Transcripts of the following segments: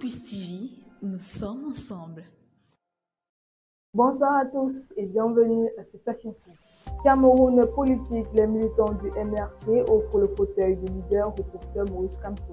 Campus TV, nous sommes ensemble. Bonsoir à tous et bienvenue à ce Flash Info. Cameroun politique, les militants du MRC offrent le fauteuil de leader au professeur Maurice Kamto.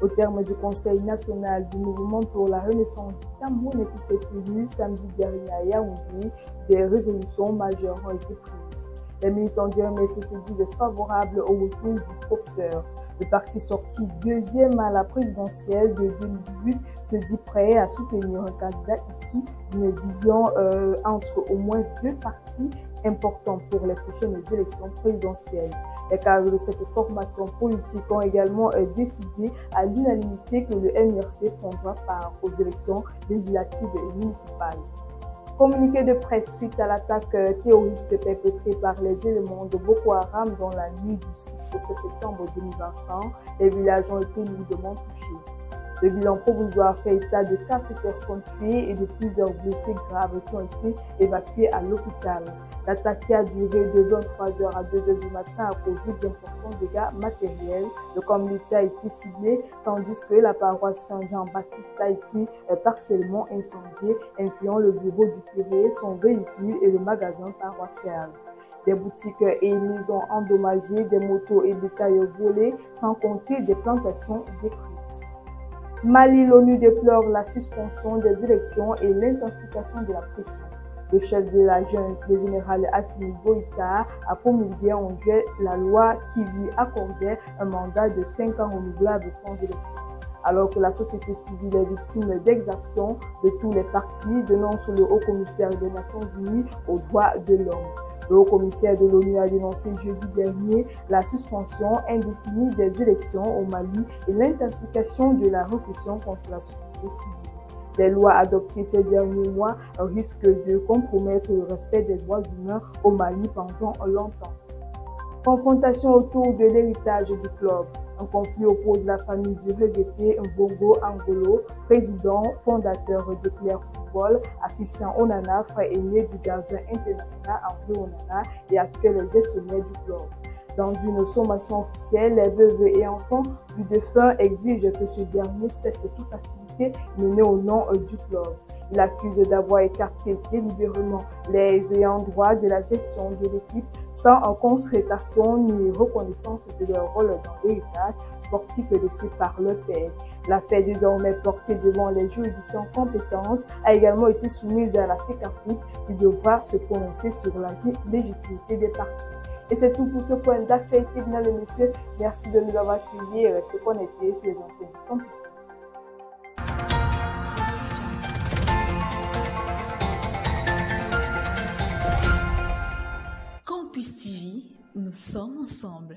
Au terme du Conseil national du mouvement pour la renaissance du Cameroun qui s'est tenu samedi dernier à Yaoundé, des résolutions majeures ont été prises. Les militants du MRC se disent favorables au retour du professeur. Le parti sorti deuxième à la présidentielle de 2018 se dit prêt à soutenir un candidat issu d'une vision entre au moins deux partis importants pour les prochaines élections présidentielles. Les cadres de cette formation politique ont également décidé à l'unanimité que le MRC prendra part aux élections législatives et municipales. Communiqué de presse suite à l'attaque terroriste perpétrée par les éléments de Boko Haram dans la nuit du 6 au 7 septembre 2025, les villages ont été lourdement touchés. Le bilan provisoire fait état de 4 personnes tuées et de plusieurs blessés graves qui ont été évacués à l'hôpital. L'attaque qui a duré de 23h à 2h du matin a causé d'importants dégâts matériels. Le communauté a été ciblé tandis que la paroisse Saint-Jean-Baptiste a été partiellement incendiée, incluant le bureau du curé, son véhicule et le magasin paroissial. Des boutiques et maisons endommagées, des motos et bétail volés, sans compter des plantations détruites. Mali, l'ONU déplore la suspension des élections et l'intensification de la pression. Le chef de la junte, le général Assimi Goïta, a promulgué en juillet la loi qui lui accordait un mandat de 5 ans renouvelable sans élection. Alors que la société civile est victime d'exactions de tous les partis, dénonce le haut-commissaire des Nations Unies aux droits de l'homme. Le haut-commissaire de l'ONU a dénoncé jeudi dernier la suspension indéfinie des élections au Mali et l'intensification de la répression contre la société civile. Les lois adoptées ces derniers mois risquent de compromettre le respect des droits humains au Mali pendant longtemps. Confrontation autour de l'héritage du club. Un conflit oppose la famille du regretté Mvongo Angolo, président fondateur de Claire Football, à Christian Onana, frère aîné du gardien international Henri Onana et actuel gestionnaire du club. Dans une sommation officielle, les veuves et enfants du défunt exigent que ce dernier cesse toute activité menée au nom du club. Il accuse d'avoir écarté délibérément les ayants droit de la gestion de l'équipe sans concertation ni reconnaissance de leur rôle dans l'héritage sportif laissé par leur père. L'affaire désormais portée devant les juridictions compétentes a également été soumise à la FECAFOOT qui devra se prononcer sur la légitimité des partis. Et c'est tout pour ce point d'actualité, mesdames et messieurs. Merci de nous avoir suivis et restez connectés sur les antennes de Campus. Campus TV, nous sommes ensemble.